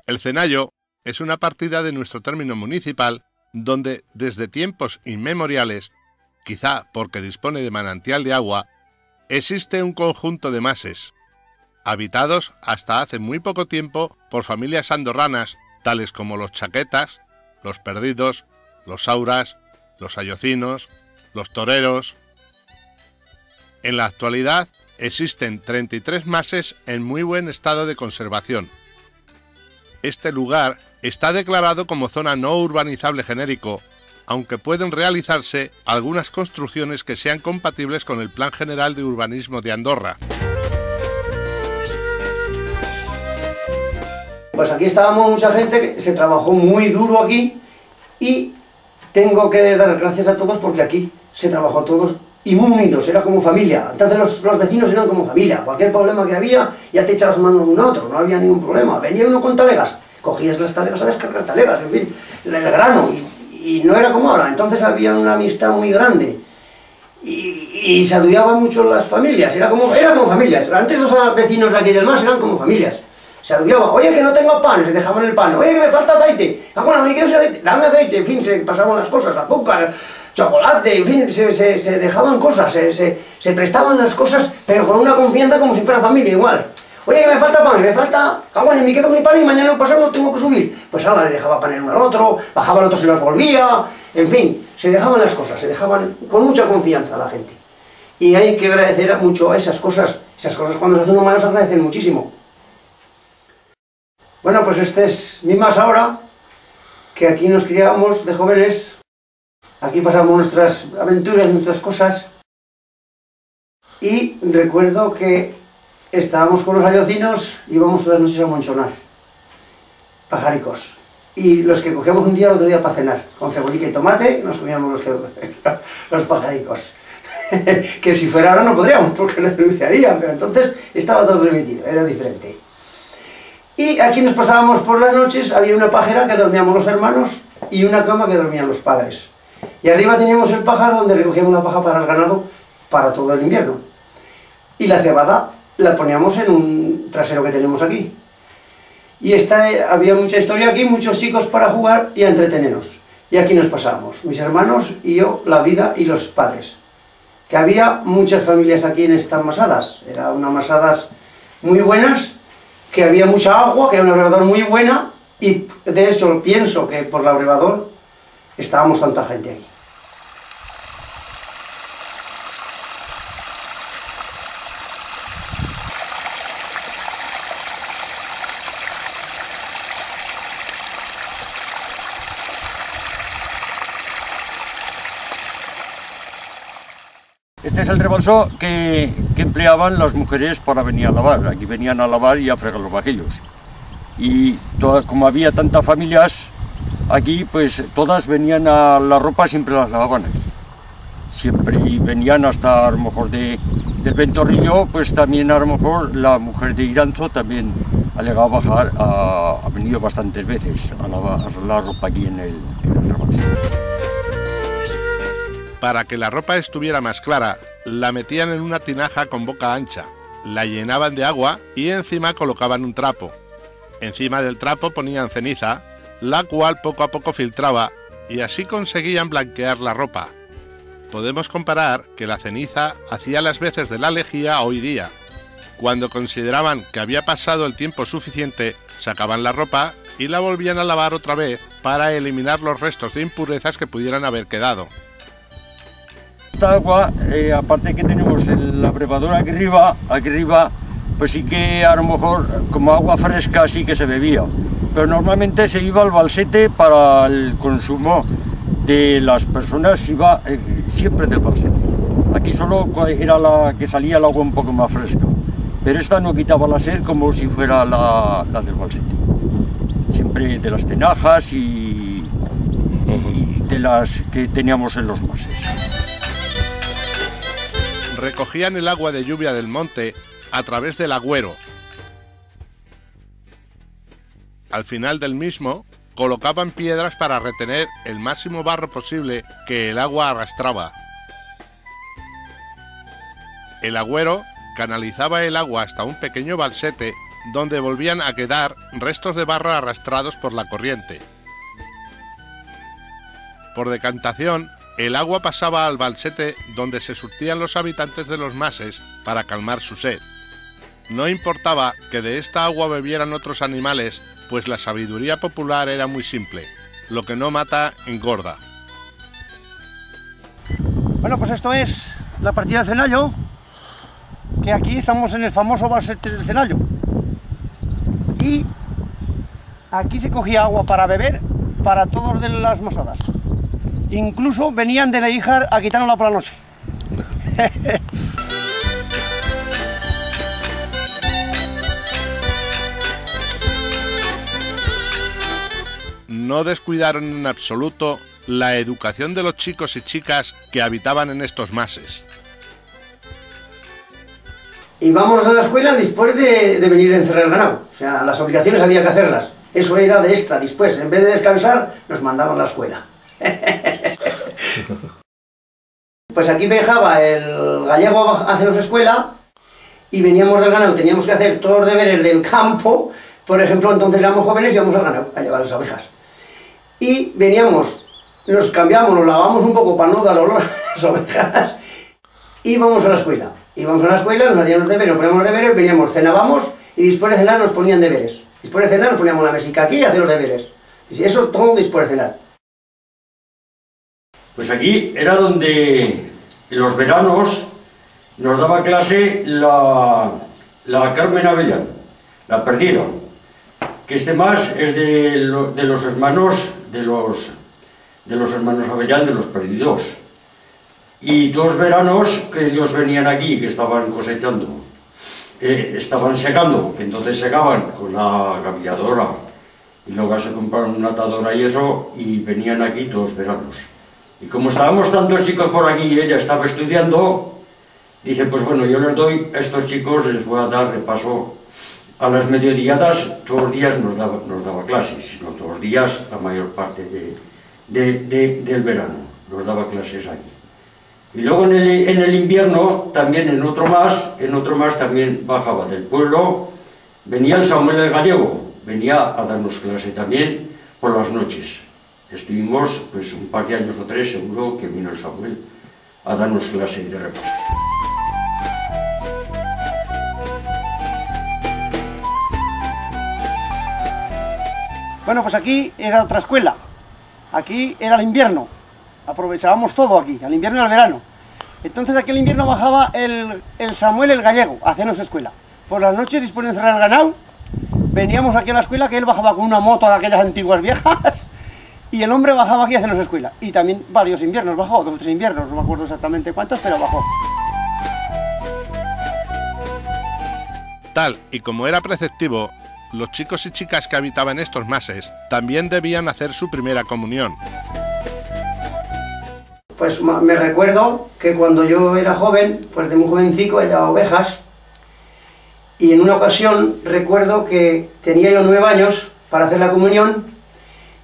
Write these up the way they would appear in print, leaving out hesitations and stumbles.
El Cenayo es una partida de nuestro término municipal donde desde tiempos inmemoriales, quizá porque dispone de manantial de agua, existe un conjunto de mases, habitados hasta hace muy poco tiempo por familias andorranas tales como los Chaquetas, los Perdidos, los Sauras, los Ayocinos, los Toreros. En la actualidad existen 33 mases en muy buen estado de conservación. Este lugar está declarado como zona no urbanizable genérico, aunque pueden realizarse algunas construcciones que sean compatibles con el Plan General de Urbanismo de Andorra. Pues aquí estábamos mucha gente que se trabajó muy duro aquí y tengo que dar gracias a todos porque aquí se trabajó todos y muy unidos, era como familia. Entonces los vecinos eran como familia, cualquier problema que había ya te echabas mano de un otro, no había ningún problema. Venía uno con talegas, cogías las talegas a descargar talegas, en fin, el grano, y no era como ahora. Entonces había una amistad muy grande y se ayudaban mucho las familias, era como familias. Antes los vecinos de aquí del Mas eran como familias. Se adubiaba, oye que no tengo pan, se dejaban el pan, oye que me falta aceite, bueno, me quiero aceite, dame aceite, en fin, se pasaban las cosas, azúcar, chocolate, en fin, se dejaban cosas, se prestaban las cosas, pero con una confianza como si fuera familia igual. Oye que me falta pan, me falta, bueno, y me quedo sin pan y mañana pasado tengo que subir. Pues ahora le dejaba pan el uno al otro, bajaba el otro, se los volvía, en fin, se dejaban las cosas, se dejaban con mucha confianza a la gente. Y hay que agradecer mucho a esas cosas cuando se hacen humanos se agradecen muchísimo. Bueno, pues este es mi Mas ahora, que aquí nos criábamos de jóvenes, aquí pasamos nuestras aventuras, nuestras cosas, y recuerdo que estábamos con los ayocinos y íbamos todas las noches a monchonar, pajaricos, y los que cogíamos un día, el otro día para cenar, con cebollita y tomate, nos comíamos los pajaricos, que si fuera ahora no podríamos, porque nos denunciarían, pero entonces estaba todo permitido, era diferente. Y aquí nos pasábamos por las noches, había una pajera que dormíamos los hermanos y una cama que dormían los padres. Y arriba teníamos el pajar donde recogíamos la paja para el ganado para todo el invierno. Y la cebada la poníamos en un trasero que tenemos aquí. Y había mucha historia aquí, muchos chicos para jugar y a entretenernos. Y aquí nos pasábamos, mis hermanos y yo, la vida y los padres. Que había muchas familias aquí en estas masadas, eran unas masadas muy buenas, que había mucha agua, que era un abrevador muy buena, y de hecho pienso que por el abrevador estábamos tanta gente aquí. Este es el rebalsó que empleaban las mujeres para venir a lavar. Aquí venían a lavar y a fregar los vajillos. Y como había tantas familias aquí, pues todas venían a la ropa, siempre las lavaban aquí. Siempre, y venían hasta a lo mejor del Ventorrillo, pues también a lo mejor la mujer de Iranzo también ha llegado a bajar, ha venido bastantes veces a lavar la ropa aquí en el rebalsó. Para que la ropa estuviera más clara, la metían en una tinaja con boca ancha, la llenaban de agua y encima colocaban un trapo. Encima del trapo ponían ceniza, la cual poco a poco filtraba y así conseguían blanquear la ropa. Podemos comparar que la ceniza hacía las veces de la lejía hoy día. Cuando consideraban que había pasado el tiempo suficiente, sacaban la ropa y la volvían a lavar otra vez para eliminar los restos de impurezas que pudieran haber quedado. Esta agua, aparte que tenemos la abrevadora aquí arriba, pues sí que a lo mejor como agua fresca sí que se bebía, pero normalmente se iba al balsete para el consumo de las personas, iba siempre del balsete. Aquí solo era la que salía el agua un poco más fresca, pero esta no quitaba la sed como si fuera la del balsete. Siempre de las tinajas y de las que teníamos en los mases. Recogían el agua de lluvia del monte a través del agüero. Al final del mismo, colocaban piedras para retener el máximo barro posible que el agua arrastraba. El agüero canalizaba el agua hasta un pequeño balsete donde volvían a quedar restos de barro arrastrados por la corriente. Por decantación, el agua pasaba al balsete donde se surtían los habitantes de los mases para calmar su sed. No importaba que de esta agua bebieran otros animales, pues la sabiduría popular era muy simple: lo que no mata, engorda. Bueno, pues esto es la partida del Cenallo, que aquí estamos en el famoso balsete del Cenallo. Y aquí se cogía agua para beber para todos de las masadas. Incluso venían de Leíjar a quitarnosla por la noche. No descuidaron en absoluto la educación de los chicos y chicas que habitaban en estos mases. Íbamos a la escuela después de venir de encerrar el ganado. O sea, las obligaciones había que hacerlas. Eso era de extra después. En vez de descansar, nos mandaban a la escuela. Pues aquí viajaba el gallego a hacernos escuela y veníamos del ganado. Teníamos que hacer todos los deberes del campo. Por ejemplo, entonces éramos jóvenes y íbamos al ganado a llevar las abejas. Y veníamos, nos cambiamos, nos lavamos un poco para no dar olor a las ovejas. Y íbamos a la escuela. Íbamos a la escuela, nos hacían los deberes, nos poníamos los deberes, veníamos, cenábamos y después de cenar nos ponían deberes. Después de cenar nos poníamos la mesica aquí y hacer los deberes. Y eso todo después de cenar. Pues aquí era donde en los veranos nos daba clase la Carmen Avellán, la perdida, que este más es de los hermanos hermanos Avellán, de los perdidos. Y 2 veranos que ellos venían aquí, que estaban cosechando, estaban secando, que entonces secaban con la gavilladora y luego se compraron una atadora y eso, y venían aquí 2 veranos. Y como estábamos tantos chicos por aquí y ella estaba estudiando, dice, pues bueno, yo les doy a estos chicos, les voy a dar repaso a las mediodiadas. Todos los días nos daba clases, sino todos los días, la mayor parte del verano, nos daba clases allí. Y luego en el invierno, también en otro más también bajaba del pueblo, venía el Samuel el Gallego, venía a darnos clase también por las noches. Estuvimos pues un par de años o 3 seguro que vino el Samuel a darnos clase de repaso. Bueno, pues aquí era otra escuela. Aquí era el invierno. Aprovechábamos todo aquí, al invierno y al verano. Entonces aquí el invierno bajaba el Samuel el Gallego a hacernos escuela. Por las noches, después de encerrar el ganado, veníamos aquí a la escuela, que él bajaba con una moto de aquellas antiguas viejas, y el hombre bajaba aquí a hacernos escuela. Y también varios inviernos bajó, 2 o 3 inviernos, no me acuerdo exactamente cuántos, pero bajó. Tal y como era preceptivo, los chicos y chicas que habitaban estos mases también debían hacer su primera comunión. Pues me recuerdo que cuando yo era joven, pues de muy jovencico, llevaba ovejas, y en una ocasión recuerdo que tenía yo 9 años para hacer la comunión,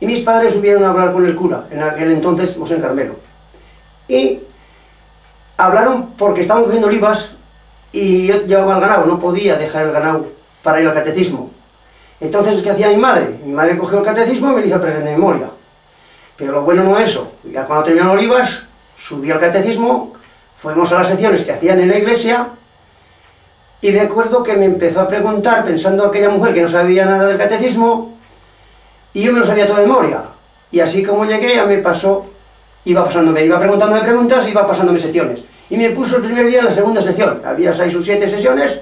y mis padres subieron a hablar con el cura, en aquel entonces Mosén Carmelo. Y hablaron porque estaban cogiendo olivas, y yo llevaba el ganado, no podía dejar el ganado para ir al catecismo. Entonces, ¿qué hacía mi madre? Mi madre cogió el catecismo y me lo hizo aprender de memoria. Pero lo bueno no es eso. Ya cuando terminaron olivas, subí al catecismo, fuimos a las secciones que hacían en la iglesia, y recuerdo que me empezó a preguntar, pensando aquella mujer que no sabía nada del catecismo, y yo me lo sabía todo de memoria. Y así como llegué, ya me pasó, iba preguntándome preguntas, iba pasándome secciones. Y me puso el primer día en la segunda sección. Había 6 o 7 sesiones,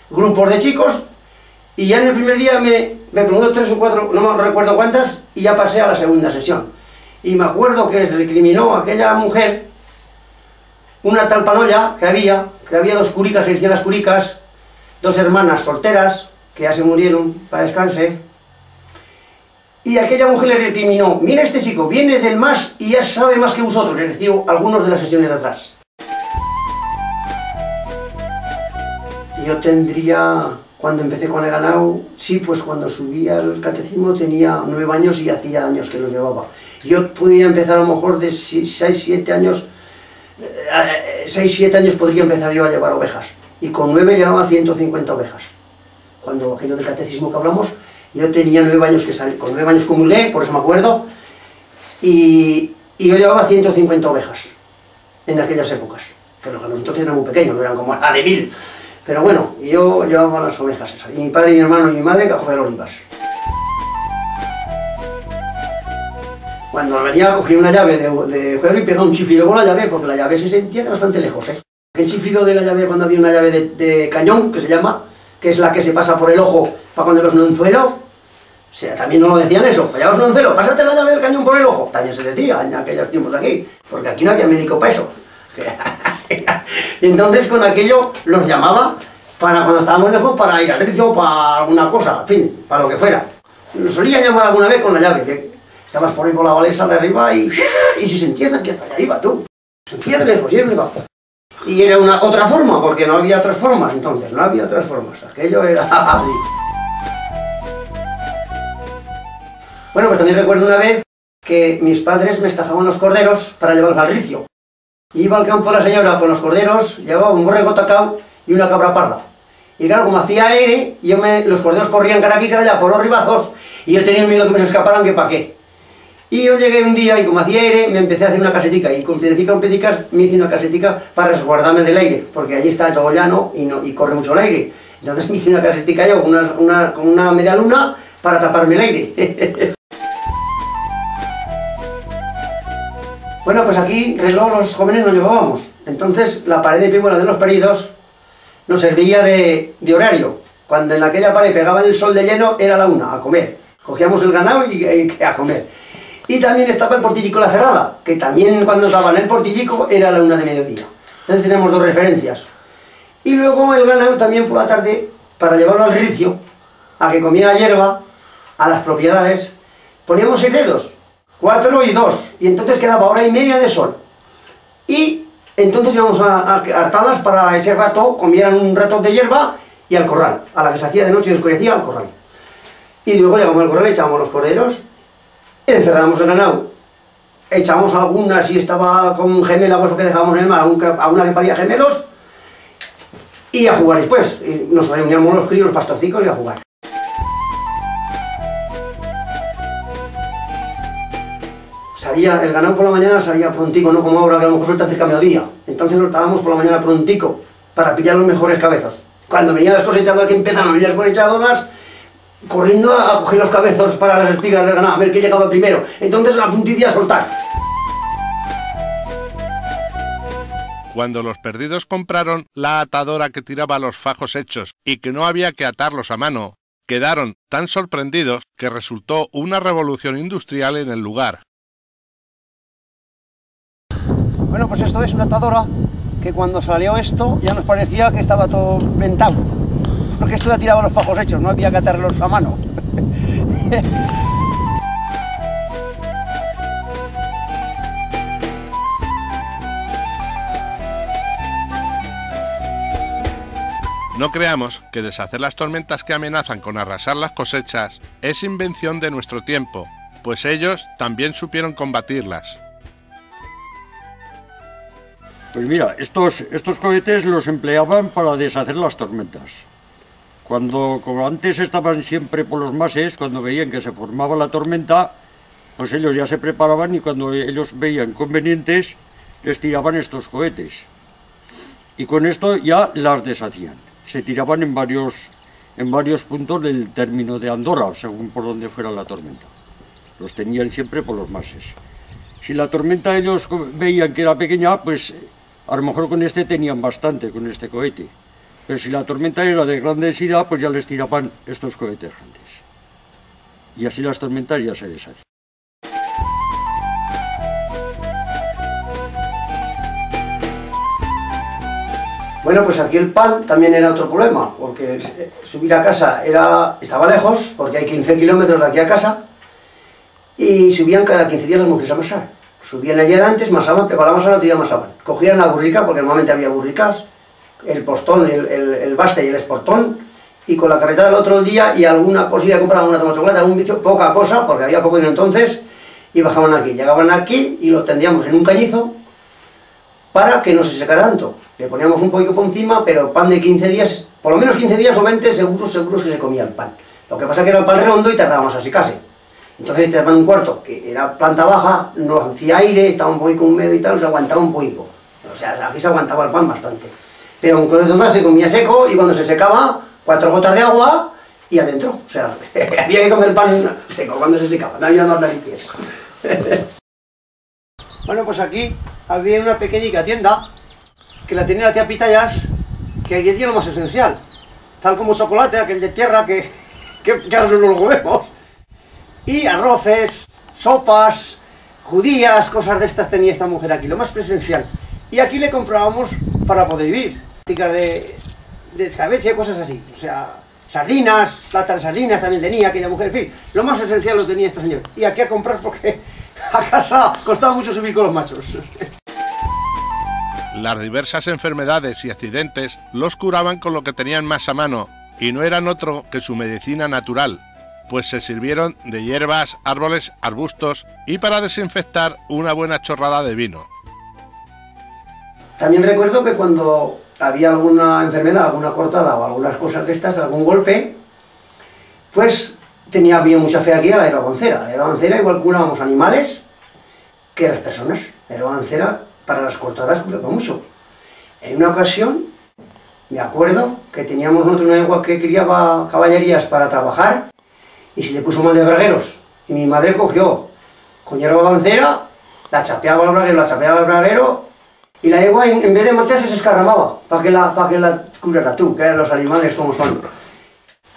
grupos de chicos, y ya en el primer día me preguntó 3 o 4, no me recuerdo cuántas, y ya pasé a la segunda sesión. Y me acuerdo que les recriminó a aquella mujer una tal panolla que había 2 curicas, que decían las curicas, 2 hermanas solteras, que ya se murieron, para descanse. Y aquella mujer le recriminó, mira, este chico viene del más y ya sabe más que vosotros, le decía algunos de las sesiones de atrás. Yo tendría, cuando empecé con el ganado, sí, pues cuando subí al catecismo tenía 9 años y hacía años que lo llevaba. Yo podía empezar a lo mejor de 6, 7 años, 6, 7 años podría empezar yo a llevar ovejas. Y con 9 llevaba 150 ovejas. cuando aquello del catecismo que hablamos, yo tenía 9 años que salí, con 9 años comulgué, por eso me acuerdo, y yo llevaba 150 ovejas en aquellas épocas, que los entonces eran muy pequeños, no eran como a de 1000, pero bueno, yo llevaba las ovejas esas, y mi padre, mi hermano y mi madre a joder olivas. Cuando venía cogía una llave de juego y pegaba un chiflido con la llave, porque la llave se sentía de bastante lejos, ¿eh? El chiflido de la llave cuando había una llave de cañón, que se llama, que es la que se pasa por el ojo para cuando ves un anzuelo, o sea, también no lo decían eso, para llevas un anzuelo, pásate la llave del cañón por el ojo, también se decía en aquellos tiempos aquí, porque aquí no había médico para eso. Y entonces con aquello los llamaba para cuando estábamos lejos para ir al rizo, para alguna cosa, en fin, para lo que fuera. Nos solía llamar alguna vez con la llave, estabas por ahí por la valesa de arriba y se sentía aquí hasta allá arriba, tú. Se sentía de lejos, y es verdad. Y era otra forma, porque no había otras formas entonces, no había otras formas. Aquello era así. Bueno, pues también recuerdo una vez que mis padres me estajaban los corderos para llevarlos al ricio. Iba al campo la señora con los corderos, llevaba un borrego tacao y una cabra parda. Y claro, como hacía aire, los corderos corrían cara aquí, cara allá, por los ribazos, y yo tenía miedo que me se escaparan, que pa' qué. Y yo llegué un día y como hacía aire, me empecé a hacer una casetica, y con piedecicas me hice una casetica para resguardarme del aire, porque allí está todo llano y corre mucho el aire. Entonces me hice una casetica yo con una media luna para taparme el aire. Bueno, pues aquí reloj los jóvenes no llevábamos, entonces la pared de píbola de los peridos nos servía de horario. Cuando en aquella pared pegaba el sol de lleno era la 1, a comer. Cogíamos el ganado y a comer. Y también estaba el portillico La Cerrada, que también cuando estaba en el portillico era la 1 de mediodía. Entonces tenemos 2 referencias. Y luego el ganado también por la tarde, para llevarlo al ricio, a que comiera hierba, a las propiedades, poníamos 6 dedos, 4 y 2, y entonces quedaba 1 hora y media de sol. Y entonces íbamos a hartadas para ese rato, comieran un rato de hierba y al corral, a la que se hacía de noche y oscurecía al corral. Y luego llegamos al corral, echábamos los corderos, encerrábamos el ganado, echamos alguna si estaba con gemela o eso que dejábamos en el mar, alguna que paría gemelos, y a jugar después. Y nos reuníamos los críos, los pastorcicos y a jugar. El ganado por la mañana salía prontico, no como ahora que a lo mejor suelta cerca de mediodía. Entonces lo estábamos por la mañana prontico para pillar los mejores cabezos. Cuando venían las cosechadoras que empezaron a venir las cosechadoras, corriendo a coger los cabezos para las espigas del ganado, a ver qué llegaba primero. Entonces a la puntilla a soltar. Cuando los perdidos compraron la atadora que tiraba los fajos hechos y que no había que atarlos a mano, quedaron tan sorprendidos que resultó una revolución industrial en el lugar. Bueno, pues esto es una atadora que cuando salió esto ya nos parecía que estaba todo ventado, porque esto ya tiraba los fajos hechos, no había que atarlos a mano. No creamos que deshacer las tormentas que amenazan con arrasar las cosechas es invención de nuestro tiempo, pues ellos también supieron combatirlas. Pues mira, estos cohetes los empleaban para deshacer las tormentas. Como antes estaban siempre por los mases, cuando veían que se formaba la tormenta, pues ellos ya se preparaban y cuando ellos veían convenientes, les tiraban estos cohetes. Y con esto ya las deshacían. Se tiraban en varios puntos del término de Andorra, según por donde fuera la tormenta. Los tenían siempre por los mases. Si la tormenta ellos veían que era pequeña, pues a lo mejor con este tenían bastante, con este cohete. Pero si la tormenta era de gran densidad, pues ya les tiraban estos cohetes grandes. Y así las tormentas ya se deshacían. Bueno, pues aquí el pan también era otro problema, porque subir a casa estaba lejos, porque hay 15 kilómetros de aquí a casa, y subían cada 15 días las mujeres a amasar. Subían el día de antes, masaban, preparaban otro día masaban. Cogían la burrica, porque normalmente había burricas, el postón, el baste y el esportón, y con la carreta del otro día y alguna cosilla, compraban una toma de chocolate, algún bicho, poca cosa, porque había poco dinero entonces, y bajaban aquí. Llegaban aquí y lo tendíamos en un cañizo para que no se secara tanto. Le poníamos un poquito por encima, pero pan de 15 días por lo menos 15 días o 20 seguros que se comía el pan. Lo que pasa es que era el pan redondo y tardaba más a secarse. Entonces este pan un cuarto, que era planta baja, no hacía aire, estaba un poquito húmedo y tal, se aguantaba un poquito. O sea, aquí se aguantaba el pan bastante. Pero con el se comía seco y cuando se secaba, 4 gotas de agua y adentro. O sea, había que comer pan seco cuando se secaba, no había más narices. Bueno, pues aquí había una pequeña tienda que la tenía la tía Pitayas, que aquí tiene lo más esencial, tal como chocolate, aquel de tierra que ahora no lo vemos, y arroces, sopas, judías, cosas de estas tenía esta mujer aquí, lo más esencial. Y aquí le comprábamos para poder vivir, ticas de escabeche, cosas así, o sea, sardinas, latas de sardinas también tenía aquella mujer, en fin, lo más esencial lo tenía esta señora. Y aquí a comprar porque a casa costaba mucho subir con los machos. Las diversas enfermedades y accidentes los curaban con lo que tenían más a mano, y no eran otro que su medicina natural, pues se sirvieron de hierbas, árboles, arbustos y para desinfectar una buena chorrada de vino. También recuerdo que cuando había alguna enfermedad, alguna cortada o algunas cosas de estas, algún golpe, pues había mucha fe aquí a la hierbabuena. La hierbabuena igual curábamos animales que las personas. La hierbabuena para las cortadas curaba mucho. En una ocasión, me acuerdo que teníamos nosotros una yegua que criaba caballerías para trabajar y se le puso mal de bragueros. Y mi madre cogió con hierbabuena, la chapeaba al braguero, y la yegua en vez de marcharse se escarramaba para que la curara tú, que eran los animales como son.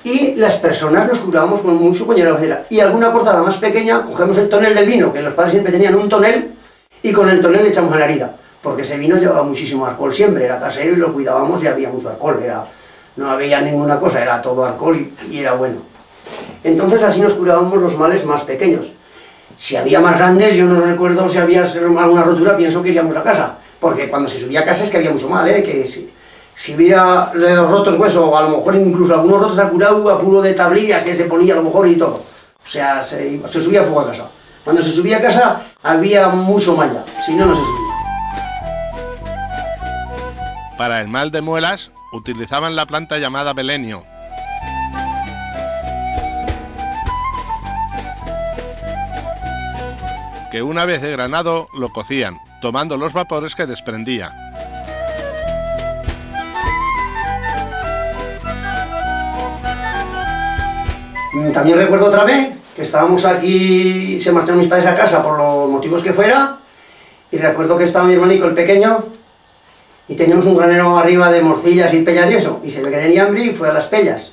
Y las personas nos curábamos con mucho con hierbabuena. Y alguna cortada más pequeña, cogemos el tonel del vino, que los padres siempre tenían un tonel, y con el tonel le echamos a la herida, porque ese vino llevaba muchísimo alcohol siempre, era casero y lo cuidábamos y había mucho alcohol, no había ninguna cosa, era todo alcohol y era bueno. Entonces así nos curábamos los males más pequeños. Si había más grandes, yo no recuerdo si había alguna rotura, pienso que iríamos a casa, porque cuando se subía a casa es que había mucho mal, que si hubiera dedos rotos, hueso, o a lo mejor incluso algunos rotos a curado a puro de tablillas que se ponía a lo mejor y todo. O sea, se subía poco a casa. Cuando se subía a casa había mucho mal ya, si no, no se subía. Para el mal de muelas utilizaban la planta llamada belenio, que una vez desgranado lo cocían, tomando los vapores que desprendía. También recuerdo otra vez que estábamos aquí, se marcharon mis padres a casa por los motivos que fuera, y recuerdo que estaba mi hermanico el pequeño, y teníamos un granero arriba de morcillas y pellas y eso, y se ve que tenía hambre y fue a las pellas,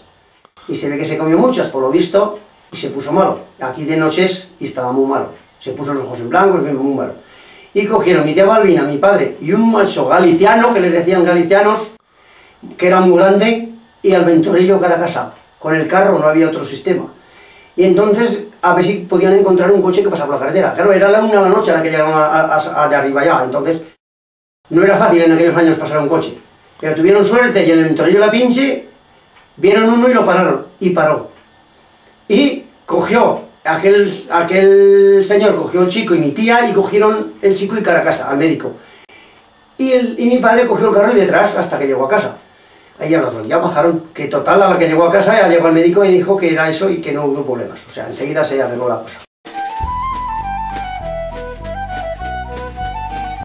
y se ve que se comió muchas, por lo visto, y se puso malo. Aquí de noches y estaba muy malo, se puso los ojos en blanco y muy malo. Y cogieron mi tía Balbina, mi padre, y un macho galiciano, que les decían galicianos, que era muy grande, y al ventorrillo cara a casa. Con el carro no había otro sistema. Y entonces, a ver si podían encontrar un coche que pasaba por la carretera. Claro, era la 1 de la noche a la que llegaron allá arriba ya, entonces no era fácil en aquellos años pasar un coche. Pero tuvieron suerte y en el ventorrillo la pinche, vieron uno y lo pararon, y paró. Y cogió, aquel señor cogió el chico y mi tía, y cogieron el chico y cara a casa, al médico. Y mi padre cogió el carro y detrás hasta que llegó a casa. Ahí al otro día bajaron, que total a la que llegó a casa ya llegó al médico y dijo que era eso y que no hubo problemas. O sea, enseguida se arregló la cosa.